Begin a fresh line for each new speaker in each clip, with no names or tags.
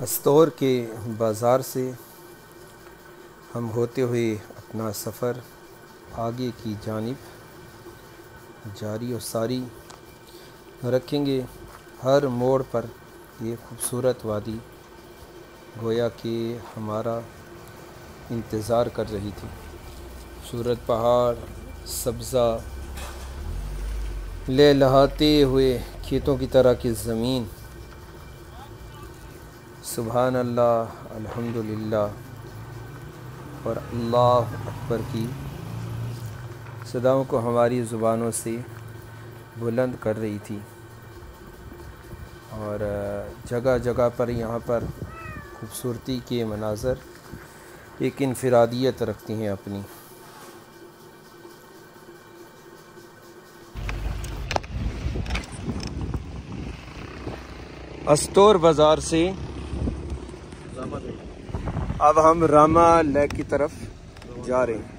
अस्तौर के बाज़ार से हम होते हुए अपना सफ़र आगे की जानिब जारी और सारी रखेंगे। हर मोड़ पर ये खूबसूरत वादी गोया कि हमारा इंतज़ार कर रही थी। खूबसूरत पहाड़, सब्ज़ा लहलहाते हुए खेतों की तरह की ज़मीन, सुभान अल्लाह, अल्हम्दुलिल्लाह और अल्लाह अकबर की सदाओं को हमारी ज़ुबानों से बुलंद कर रही थी। और जगह जगह पर यहाँ पर खूबसूरती के मनाज़र एक इनफरादियत रखती हैं अपनी। अस्तौर बाज़ार से अब हम रामा लेक की तरफ जा रहे हैं।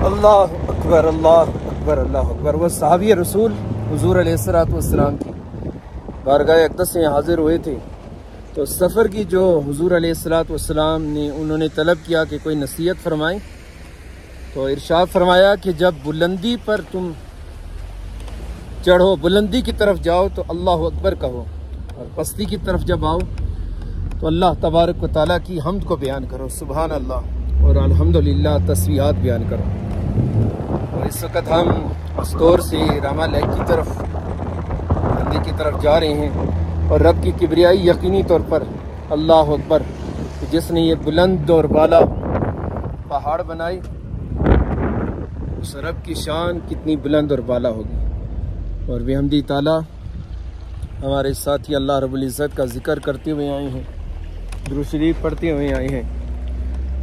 अल्लाह अकबर, अल्लाह अकबर, अल्लाह अकबर। वह सहाबी रसूल हुज़ूर अलैहिस्सलातु वस्सलाम की बारगाह अक़दस में हाज़िर हुए थे। तो सफ़र की जो हुज़ूर अलैहिस्सलातु वस्सलाम ने उन्होंने तलब किया कि कोई नसीहत फरमाएं। तो इरशाद फरमाया कि जब बुलंदी पर तुम चढ़ो, बुलंदी की तरफ जाओ तो अल्लाह अकबर कहो, और पस्ती की तरफ जब आओ तो अल्लाह तबारक व तआला की हम्द को बयान करो, सुभान अल्लाह और अल्हम्दुलिल्लाह तस्बीहात बयान करो। और इस वक्त हम अस्तौर से रामा लेक की तरफ, मंदिर की तरफ जा रहे हैं। और रब की किबरियाई यकीनी तौर पर अल्लाह अकबर, जिसने ये बुलंद और बाला पहाड़ बनाए, उस रब की शान कितनी बुलंद और बाला होगी। और बेहमदी ताला हमारे साथी अल्लाह रब्बुल इज़्ज़त का जिक्र करते हुए आए हैं, दुरूद शरीफ पढ़ते हुए आए हैं।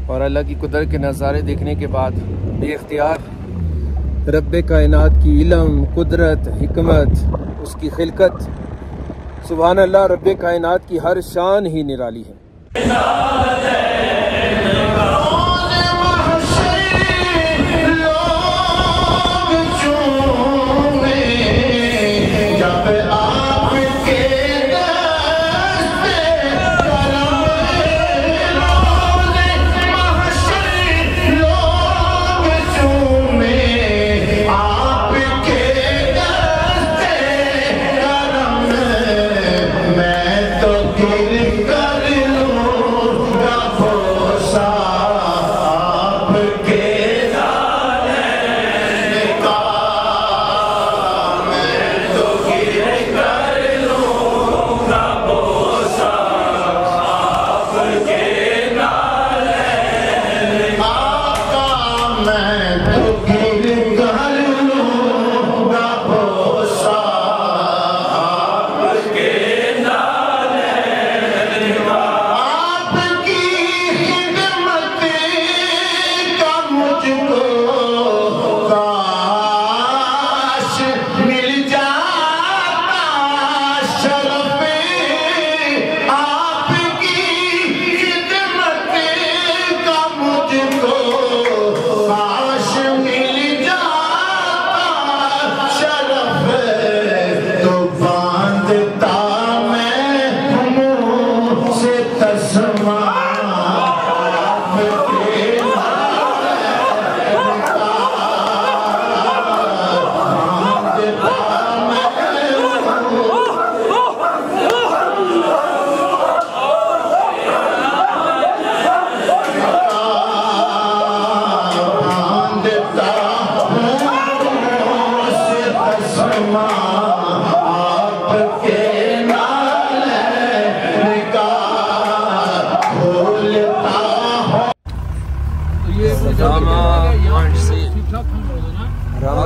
और अल्लाह की कुदरत के नज़ारे देखने के बाद बेख्तियार रब्बे कायनात की इल्म, कुदरत, हिकमत, उसकी खिलकत, सुभान अल्लाह, रब्बे कायनात की हर शान ही निराली है।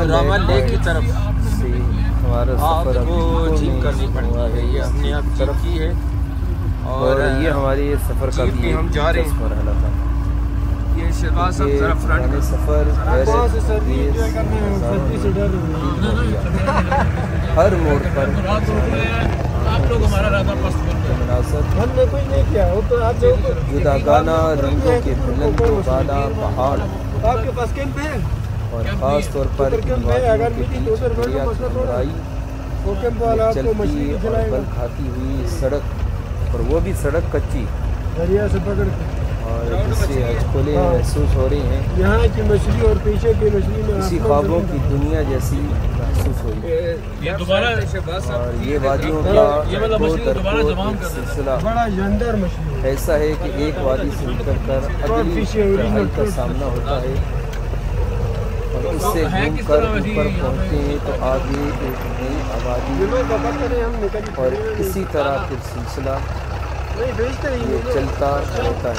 रामा लेक की तरफ से हमारा सफ़र
आपको जीप करनी पड़ती है, ये हमने अब तरफ की है
और ये हमारे सफ़र का भी
हम जा रहे हैं।
मरहला था।
ये शहबाज साहब जरा फ्रंट
सफ़र हर मोड़ पर
आप लोग हमारा राधा हमने कुछ नहीं किया, वो तो आप
जुदागाना रंगों के बुलंद वाला पहाड़
आपके पास कैंप है
और ख़ास तौर पर चलती और बल खाती हुई सड़क, और वो भी सड़क कच्ची
दरिया से पकड़
और जिससे हजकोले महसूस हो रही हैं।
यहाँ की मछली और पीछे की मछली में
किसी ख्वाबों की दुनिया जैसी महसूस हुई। और ये वादियों का सिलसिला
बड़ा शानदार मछली
ऐसा है कि एक वादी से निकलकर अगली चढ़ाई का सामना होता है और उससे घूमकर ऊपर पहुँचते हैं तो आगे एक नई आबादी और इसी तरह फिर सिलसिला चलता रहता है।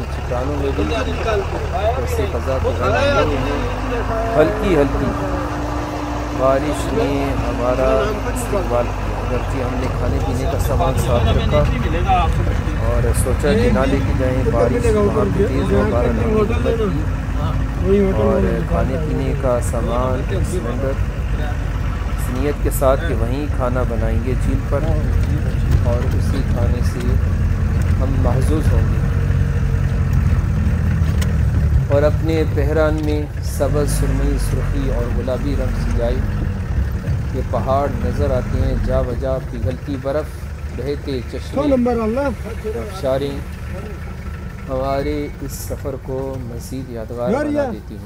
चट्टानों में भी ऐसे फजा हल्की हल्की बारिश ने हमारा इस्तेमाल किया। अगरचे हमने खाने पीने का सामान साथ रखा और सोचा कि ना लेके जाएँ, बारिश वहाँ पे तेज़ और खाने पीने का सामान सिलेंडर इस नियत के साथ कि वहीं खाना बनाएंगे झील पर और उसी खाने से हम महजूज होंगे। और अपने पहरान में सबज सुरमई सुर्खी और गुलाबी रंग सजाए ये पहाड़ नज़र आते हैं, जा बजा पिघलती बर्फ़, बहते चश्मे, शारें हमारे इस सफ़र को मज़ीद यादगार बना देती हैं।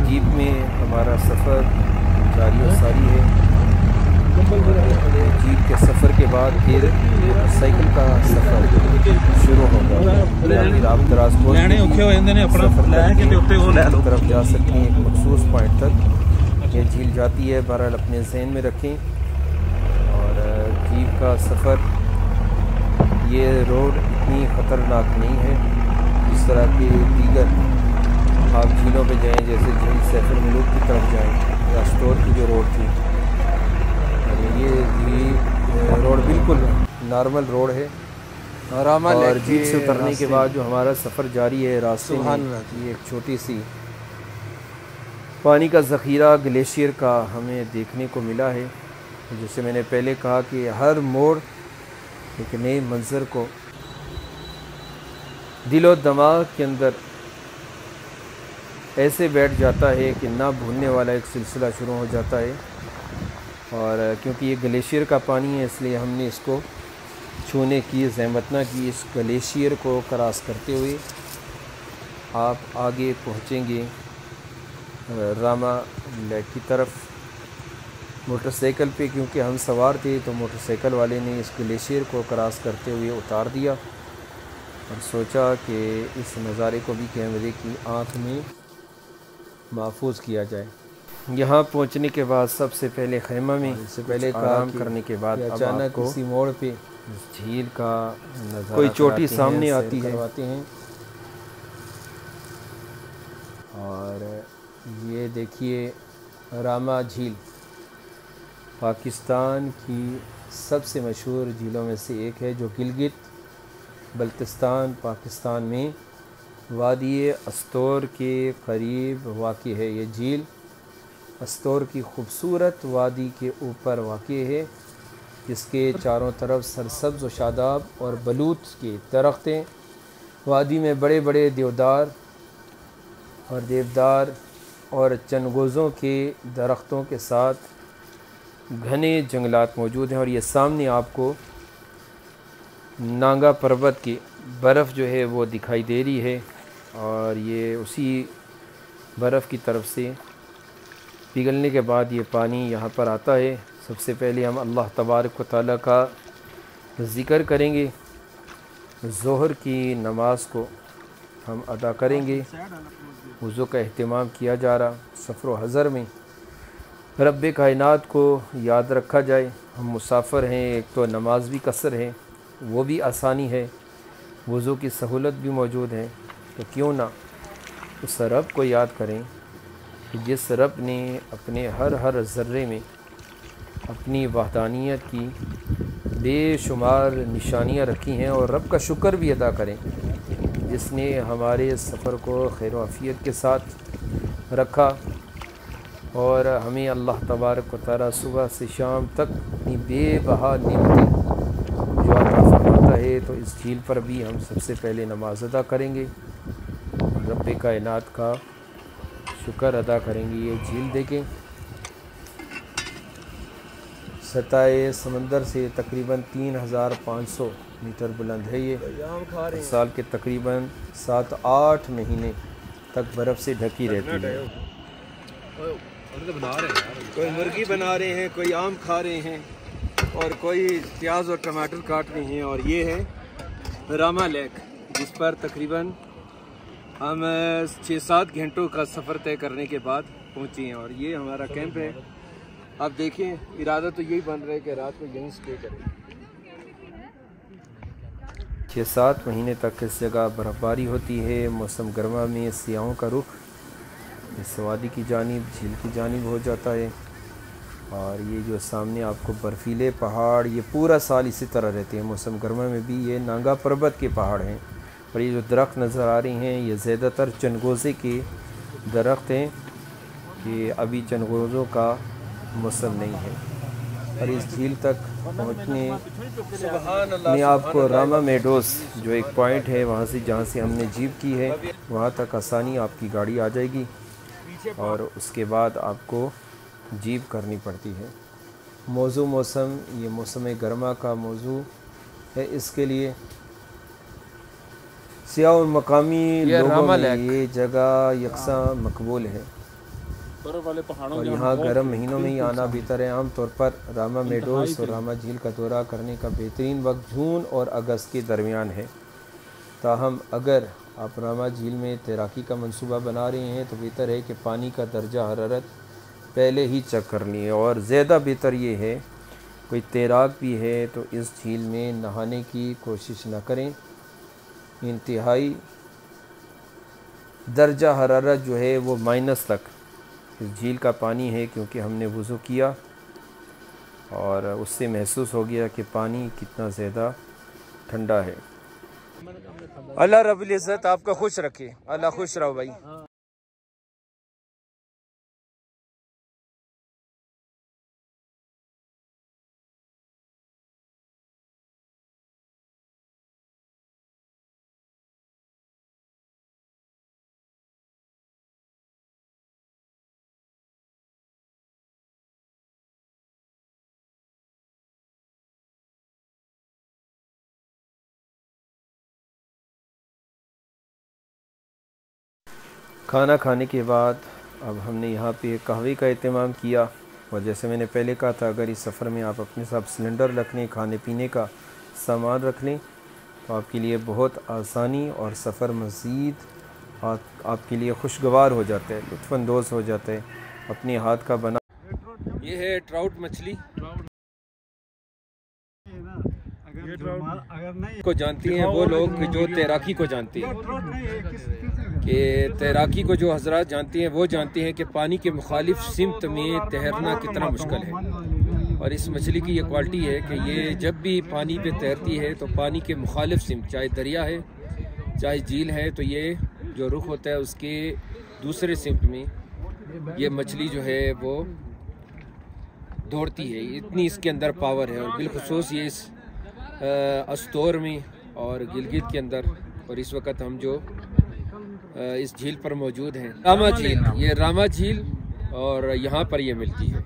जीप में हमारा सफ़र जारी और सारी है। जीप के सफ़र के बाद फिर साइकिल का सफ़र शुरू होगा। आप दराज तरफ जा सकते हैं, एक मखसूस पॉइंट तक ये झील जाती है। बहरहाल अपने जहन में रखें। और जीप का सफ़र, ये रोड इतनी ख़तरनाक नहीं है जिस तरह के दीगर आप झीलों पे जाएं, जैसे झील सैफुल मुलूक की तरफ जाएं या स्टोर की जो रोड थी। ये रोड बिल्कुल नॉर्मल रोड है। और जीप से उतरने के बाद जो हमारा सफ़र जारी है, रास्ते में ये एक छोटी सी पानी का ज़ख़ीरा ग्लेशियर का हमें देखने को मिला है। जैसे मैंने पहले कहा कि हर मोड़ एक नए मंज़र को दिलो दिमाग के अंदर ऐसे बैठ जाता है कि ना भूलने वाला एक सिलसिला शुरू हो जाता है। और क्योंकि ये ग्लेशियर का पानी है इसलिए हमने इसको छूने की ज़हमत ना की। इस ग्लेशियर को क्रॉस करते हुए आप आगे पहुँचेंगे रामा लेक की तरफ मोटरसाइकिल पे। क्योंकि हम सवार थे तो मोटरसाइकिल वाले ने इस ग्लेशियर को क्रॉस करते हुए उतार दिया और सोचा कि इस नज़ारे को भी कैमरे की आँख में महफूज किया जाए। यहाँ पहुँचने के बाद सबसे पहले खैमा में इससे पहले काम करने के बाद अचानक किसी मोड़ पे झील का नज़ारा कोई चोटी सामने आती है हैं। और ये देखिए रामा झील पाकिस्तान की सबसे मशहूर झीलों में से एक है, जो गिलगित बल्तिस्तान पाकिस्तान में वादी अस्तोर के करीब वाक़ है। ये झील अस्तोर की खूबसूरत वादी के ऊपर वाक़ है, जिसके चारों तरफ सरसब्ज़ व शादाब और बलूत के दरख्त हैं। वादी में बड़े बड़े देवदार और देवदार और चनगोज़ों के दरख्तों के साथ घने जंगलात मौजूद हैं। और ये सामने आपको नांगा पर्वत की बर्फ़ जो है वो दिखाई दे रही है और ये उसी बर्फ़ की तरफ से पिघलने के बाद ये पानी यहाँ पर आता है। सबसे पहले हम अल्लाह तबारक व तआला का ज़िक्र करेंगे, ज़ोहर की नमाज को हम अदा करेंगे। वज़ू का अहतमाम किया जा रहा, सफ़र हज़र में रब्बे कायनात को याद रखा जाए। हम मुसाफ़िर हैं, एक तो नमाज भी कसर है, वो भी आसानी है, वज़ू की सहूलत भी मौजूद है, तो क्यों ना उस रब को याद करें कि जिस रब ने अपने हर ज़र्रे में अपनी वहदानियत की बेशुमार निशानियाँ रखी हैं, और रब का शुक्र भी अदा करें जिसने हमारे सफ़र को खैर आफ़ियत के साथ रखा और हमें अल्लाह तबारक व तआला सुबह से शाम तक अपनी बेबहा नेमतें जो अता फरमाता है। तो इस झील पर भी हम सबसे पहले नमाज अदा करेंगे, रब कायनात का शुक्र अदा करेंगे। ये झील देखें, सतह समंदर से तकरीबन 3500 मीटर बुलंद है। ये साल के तकरीबन 7-8 महीने तक बर्फ़ से ढकी रहती है। कोई मुर्गी बना रहे हैं, कोई आम खा रहे हैं, और कोई प्याज और टमाटर काट रहे हैं। और ये है रामा लेक, जिस पर तकरीबन हम 6-7 घंटों का सफ़र तय करने के बाद पहुँचे हैं। और ये हमारा कैंप है। आप देखें, इरादा तो यही बन रहा है कि रात को यहीं स्टे करें। 6-7 महीने तक इस जगह बर्फ़बारी होती है। मौसम गर्मा में सियाहों का रुख इस वादी की जानिब, झील की जानिब हो जाता है। और ये जो सामने आपको बर्फ़ीले पहाड़, ये पूरा साल इसी तरह रहते हैं। मौसम गर्मा में भी ये नांगा पर्वत के पहाड़ हैं। और ये जो दरख्त नज़र आ रही हैं, ये ज़्यादातर चनगोज़े के दरख्त हैं कि अभी चनगोज़ों का मौसम नहीं है। और इस झील तक पहुँचने में आपको रामा मेडोस जो एक पॉइंट है, वहाँ से जहाँ से हमने जीप की है, वहाँ तक आसानी आपकी गाड़ी आ जाएगी। और उसके बाद आपको जीप करनी पड़ती है। मौसम, ये मौसम गर्मा का मौजू है। इसके लिए सियाह और मकामी लोगों में ये जगह यकसा मकबूल है। और यहाँ गर्म महीनों में ही आना बेहतर है। आमतौर पर रामा मेडोस और रामा झील का दौरा करने का बेहतरीन वक्त जून और अगस्त के दरमियान है। ताहम अगर आप रामा झील में तैराकी का मंसूबा बना रहे हैं तो बेहतर है कि पानी का दर्जा हरारत पहले ही चेक कर लिए। और ज़्यादा बेहतर ये है, कोई तैराक भी है तो इस झील में नहाने की कोशिश न करें। इंतहाई दर्जा हरारत जो है वो माइनस तक इस झील का पानी है, क्योंकि हमने वज़ू किया और उससे महसूस हो गया कि पानी कितना ज़्यादा ठंडा है। अल्लाह रब्बुल इज़्ज़त आपका खुश रखे। अल्लाह खुश रहो भाई। खाना खाने के बाद अब हमने यहाँ पे कहवे का एहतमाम किया। और जैसे मैंने पहले कहा था, अगर इस सफ़र में आप अपने साथ सिलेंडर रख लें, खाने पीने का सामान रख लें, तो आपके लिए बहुत आसानी और सफ़र मज़ीद आपके लिए खुशगवार हो जाता है, लुत्फ़अंदोज़ हो जाता है। अपने हाथ का बना ये है ट्राउट मछली को जानती हैं वो लोग जो तैराकी को जानते हैं, कि तैराकी को जो हजरात जानती हैं वो जानते हैं कि पानी के मुखालिफ सिमत में तैरना कितना मुश्किल है। और इस मछली की ये क्वालिटी है कि ये जब भी पानी पे तैरती है तो पानी के मुखालिफ सिमत, चाहे दरिया है चाहे झील है, तो ये जो रुख होता है उसके दूसरे सिमत में ये मछली जो है वो दौड़ती है। इतनी इसके अंदर पावर है। और बिलखुसूस ये इस अस्तोर में और गिलगित के अंदर, और इस वक्त हम जो इस झील पर मौजूद हैं, रामा झील, ये रामा झील, और यहाँ पर ये मिलती है।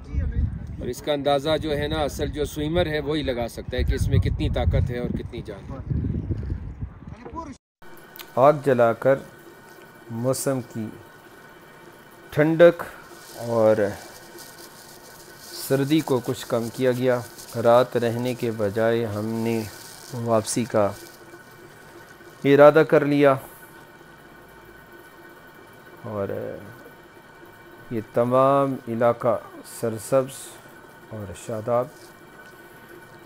और इसका अंदाज़ा जो है ना, असल जो स्विमर है वही लगा सकता है कि इसमें कितनी ताकत है और कितनी जान है। आग जलाकर मौसम की ठंडक और सर्दी को कुछ कम किया गया। रात रहने के बजाय हमने वापसी का इरादा कर लिया। और ये तमाम इलाका सरसब्ज़ और शादाब,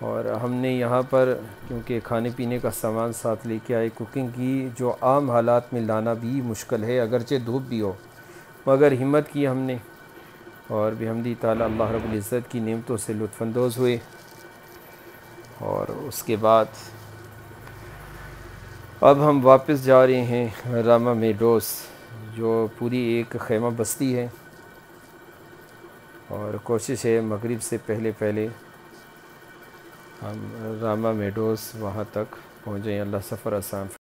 और हमने यहाँ पर क्योंकि खाने पीने का सामान साथ लेके आए, कुकिंग की जो आम हालात में लाना भी मुश्किल है, अगरचे धूप भी हो, मगर हिम्मत की हमने और बिहम्दी ताला अल्लाह रब्बुल इज़्ज़त की नेमतों से लुत्फ़अंदोज़ हुए। और उसके बाद अब हम वापस जा रहे हैं रामा मेडोस, जो पूरी एक ख़ैमा बस्ती है, और कोशिश है मगरिब से पहले पहले हम रामा मेडोस वहाँ तक पहुँच जाएँ। अल्लाह सफ़र आसान